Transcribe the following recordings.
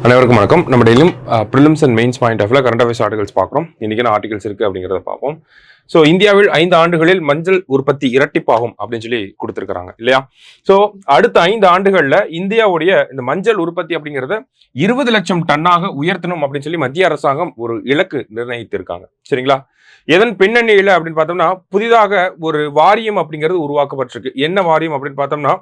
அனைவருக்கும் வணக்கம். நம்ம டெய்லியும் ப்ரிலிம்ஸ் அண்ட் மெயின்ஸ் பாயிண்ட் ஆஃப்ல கரண்ட் அஃபேர்ஸ் ஆர்டிகல்ஸ் பார்க்குறோம். இன்னைக்கு என்ன ஆர்டிகல்ஸ் இருக்கு அப்படிங்கிறத பார்ப்போம். ஸோ இந்தியாவில் 5 ஆண்டுகளில் மஞ்சள் உற்பத்தி இரட்டிப்பாகும் அப்படின்னு சொல்லி கொடுத்துருக்காங்க இல்லையா? ஸோ அடுத்த 5 ஆண்டுகளில் இந்தியாவுடைய இந்த மஞ்சள் உற்பத்தி அப்படிங்கிறத 20 லட்சம் டன்னாக உயர்த்தணும் அப்படின்னு சொல்லி மத்திய அரசாங்கம் ஒரு இலக்கு நிர்ணயித்திருக்காங்க. சரிங்களா? எதன் பின்னணியில் அப்படின்னு பார்த்தோம்னா புதிதாக ஒரு வாரியம் அப்படிங்கிறது உருவாக்கப்பட்டிருக்கு. என்ன வாரியம் அப்படின்னு பார்த்தோம்னா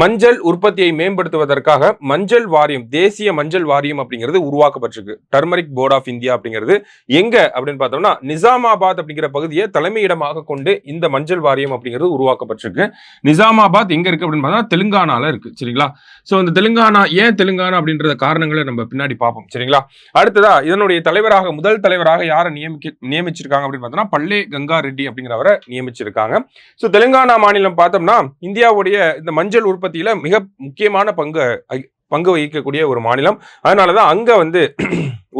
மஞ்சள் உற்பத்தியை மேம்படுத்துவதற்காக மஞ்சள் வாரியம், தேசிய மஞ்சள் வாரியம் அப்படிங்கிறது உருவாக்கப்பட்டிருக்கு. டர்மரிக் போர்ட் ஆஃப் இந்தியா அப்படிங்கிறது எங்க அப்படின்னு பார்த்தோம்னா நிசாமாபாத் அப்படிங்கிற பகுதியை தலைமையிடமாக கொண்டு இந்த மஞ்சள் வாரியம் அப்படிங்கிறது உருவாக்கப்பட்டிருக்கு. நிசாமாபாத் எங்க இருக்கு அப்படின்னு பார்த்தா தெலுங்கானால இருக்கு. சரிங்களா? ஸோ இந்த தெலுங்கானா ஏன் தெலுங்கானா அப்படின்ற காரணங்களை நம்ம பின்னாடி பார்ப்போம். சரிங்களா? அடுத்ததா இதனுடைய தலைவராக முதல் தலைவராக யாரை நியமிச்சிருக்காங்க அப்படின்னு பார்த்தோம்னா பல்லே கங்கா ரெட்டி அப்படிங்கிறவரை நியமிச்சிருக்காங்க. ஸோ தெலுங்கானா மாநிலம் பார்த்தோம்னா இந்தியாவுடைய இந்த மஞ்சள் உற்பத்தியில மிக முக்கியமான பங்கு வகிக்கக்கூடிய ஒரு மாநிலம். அதனாலதான் அங்க வந்து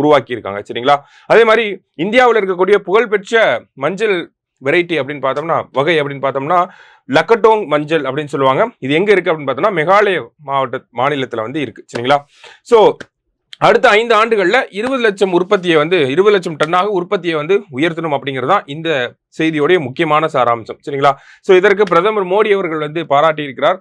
உருவாக்கி இருக்காங்க. சரிங்களா? அதே மாதிரி இந்தியாவில் இருக்கக்கூடிய புகழ்பெற்ற மஞ்சள் வெரைட்டி அப்படின்னு பார்த்தோம்னா வகை அப்படின்னு பார்த்தோம்னா லக்கட்டோங் மஞ்சள் அப்படின்னு சொல்லுவாங்க. இது எங்க இருக்கு அப்படின்னு பார்த்தோம்னா மேகாலய மாநிலத்துல வந்து இருக்கு. சரிங்களா? சோ அடுத்த 5 ஆண்டுகள்ல 20 லட்சம் உற்பத்தியை வந்து 20 லட்சம் டன்னாக உற்பத்தியை வந்து உயர்த்தணும் அப்படிங்கிறது தான் இந்த செய்தியோடைய முக்கியமான சாராம்சம். சரிங்களா? சோ இதற்கு பிரதமர் மோடி அவர்கள் வந்து பாராட்டி இருக்கிறார்.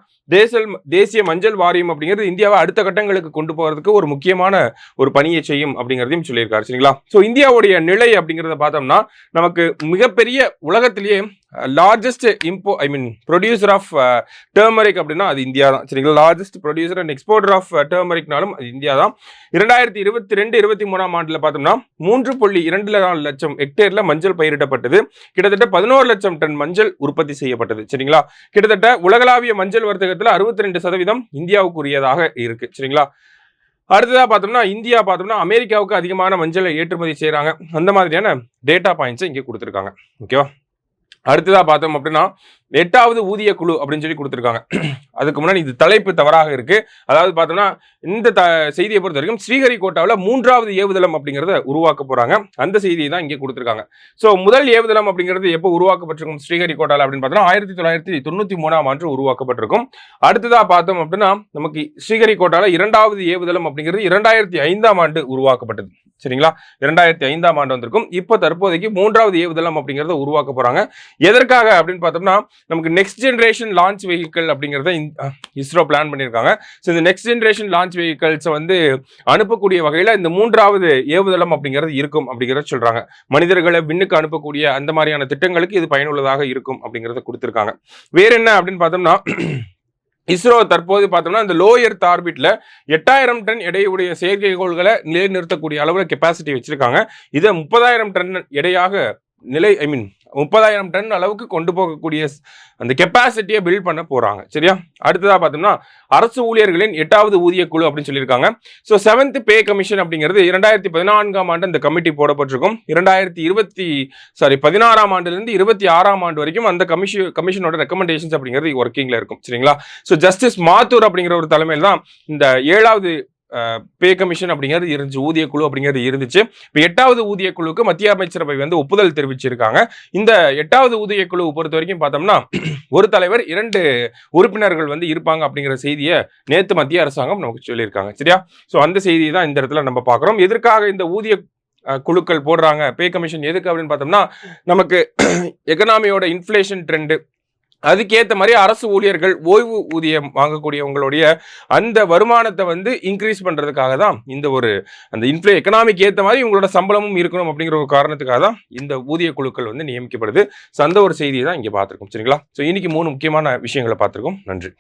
தேசிய மஞ்சள் வாரியம் அப்படிங்கிறது இந்தியாவை அடுத்த கட்டங்களுக்கு கொண்டு போறதுக்கு ஒரு முக்கியமான ஒரு பணியை செய்யும் அப்படிங்கிறதையும் சொல்லியிருக்காரு. சரிங்களா? ஸோ இந்தியாவுடைய நிலை அப்படிங்கிறத பார்த்தோம்னா நமக்கு மிகப்பெரிய உலகத்திலேயே லார்ஜஸ்ட் ப்ரொடியூசர் ஆஃப் டர்மரிக் அப்படின்னா அது இந்தியா தான். சரிங்களா? Largest producer and exporter of டர்மரிக்னாலும் அது இந்தியா தான். 2022-23 ஆண்டுல பார்த்தோம்னா 3.24 லட்சம் ஹெக்டேர்ல மஞ்சள் பயிரிடப்பட்டது. கிட்டத்தட்ட 11 லட்சம் டன் மஞ்சள் உற்பத்தி செய்யப்பட்டது. சரிங்களா? கிட்டத்தட்ட உலகளாவிய மஞ்சள் வர்த்தகத்துல 62% இந்தியாவுக்குரியதாக இருக்கு. சரிங்களா? அடுத்ததா பார்த்தோம்னா இந்தியா பார்த்தோம்னா அமெரிக்காவுக்கு அதிகமான மஞ்சளை ஏற்றுமதி செய்யறாங்க. அந்த மாதிரியான டேட்டா பாயிண்ட்ஸ் இங்கே கொடுத்துருக்காங்க. ஓகேவா? அடுத்ததா பார்த்தோம் அப்படின்னா 8வது ஊதிய குழு அப்படின்னு சொல்லி கொடுத்துருக்காங்க. அதுக்கு முன்னாடி இது தலைப்பு தவறாக இருக்கு. அதாவது பார்த்தோம்னா இந்த செய்தியை பொறுத்த வரைக்கும் ஸ்ரீஹரிகோட்டாவில் 3வது ஏவுதளம் அப்படிங்கிறத உருவாக்க போறாங்க. அந்த செய்தியை தான் இங்கே கொடுத்துருக்காங்க. ஸோ முதல் ஏவுதளம் அப்படிங்கிறது எப்போ உருவாக்கப்பட்டிருக்கும் ஸ்ரீஹரிகோட்டாவில் அப்படின்னு பார்த்தோம்னா 1993 ஆண்டு உருவாக்கப்பட்டிருக்கும். அடுத்ததா பார்த்தோம் அப்படின்னா நமக்கு ஸ்ரீஹரிகோட்டாவில் 2வது ஏவுதளம் அப்படிங்கிறது 2005 ஆண்டு உருவாக்கப்பட்டது. சரிங்களா? 2005 ஆண்டு வந்திருக்கும். இப்போ தற்போதைக்கு 3வது ஏவுதளம் அப்படிங்கிறத உருவாக்க போறாங்க. எதற்காக அப்படின்னு பார்த்தோம்னா நமக்கு நெக்ஸ்ட் ஜெனரேஷன் லான்ச் வெஹிக்கிள் அப்படிங்கிறத இஸ்ரோ பிளான் பண்ணியிருக்காங்க. ஸோ இந்த நெக்ஸ்ட் ஜெனரேஷன் லான்ச் வெஹிக்கிள்ஸை வந்து அனுப்பக்கூடிய வகையில் இந்த 3வது ஏவுதளம் அப்படிங்கிறது இருக்கும் அப்படிங்கிறத சொல்றாங்க. மனிதர்களை விண்ணுக்கு அனுப்பக்கூடிய அந்த மாதிரியான திட்டங்களுக்கு இது பயனுள்ளதாக இருக்கும் அப்படிங்கிறத கொடுத்துருக்காங்க. வேற என்ன அப்படின்னு பார்த்தோம்னா இஸ்ரோ தற்போது பார்த்தோம்னா இந்த லோ எர்த் ஆர்பிட்ல 8000 டன் எடையுடைய செயற்கைக்கோள்களை நிலைநிறுத்தக்கூடிய அளவில் கெப்பாசிட்டி வச்சிருக்காங்க. இதை 30,000 டன் எடையாக 30,000 டன் அளவுக்கு கொண்டு போகக்கூடிய அந்த கெப்பாசிட்டியை பில்ட் பண்ண போறாங்க. சரியா? அடுத்ததா பார்த்தோம்னா அரசு ஊழியர்களின் 8வது ஊதிய குழு அப்படின்னு சொல்லியிருக்காங்க. ஸோ 7th பே கமிஷன் அப்படிங்கிறது 2014 ஆண்டு இந்த கமிட்டி போடப்பட்டிருக்கும். 2016 ஆண்டுலேருந்து 26 ஆண்டு வரைக்கும் அந்த கமிஷனோட ரெக்கமெண்டேஷன்ஸ் அப்படிங்கிறது ஒர்க்கிங்ல இருக்கும். சரிங்களா? ஸோ ஜஸ்டிஸ் மாத்தூர் அப்படிங்கிற ஒரு தலைமையில் தான் இந்த 7வது பே கமிஷன் அப்படிங்கிறது இருந்துச்சு, ஊதிய குழு அப்படிங்கிறது இருந்துச்சு. இப்போ 8வது ஊதிய குழுவுக்கு மத்திய அமைச்சரவை வந்து ஒப்புதல் தெரிவிச்சிருக்காங்க. இந்த 8வது ஊதிய குழு பொறுத்த வரைக்கும் பார்த்தோம்னா ஒரு தலைவர் 2 உறுப்பினர்கள் வந்து இருப்பாங்க அப்படிங்கிற செய்தியை நேற்று மத்திய அரசாங்கம் நமக்கு சொல்லியிருக்காங்க. சரியா? ஸோ அந்த செய்தியை தான் இந்த இடத்துல நம்ம பார்க்குறோம். எதற்காக இந்த ஊதிய குழுக்கள் போடுறாங்க, பே கமிஷன் எதுக்கு அப்படின்னு பார்த்தோம்னா நமக்கு எக்கனாமியோட இன்ஃப்ளேஷன் ட்ரெண்டு அதுக்கேற்ற மாதிரி அரசு ஊழியர்கள் ஓய்வு ஊதியம் வாங்கக்கூடியவங்களுடைய அந்த வருமானத்தை வந்து இன்க்ரீஸ் பண்றதுக்காக தான் இந்த ஒரு அந்த எக்கனாமிக் ஏற்ற மாதிரி உங்களோட சம்பளமும் இருக்கணும் அப்படிங்கிற ஒரு காரணத்துக்காக தான் இந்த ஊதிய குழுக்கள் வந்து நியமிக்கப்படுது. அந்த ஒரு செய்தியை தான் இங்கே பார்த்துருக்கோம். சரிங்களா? ஸோ இன்னைக்கு 3 முக்கியமான விஷயங்களை பார்த்துருக்கோம். நன்றி.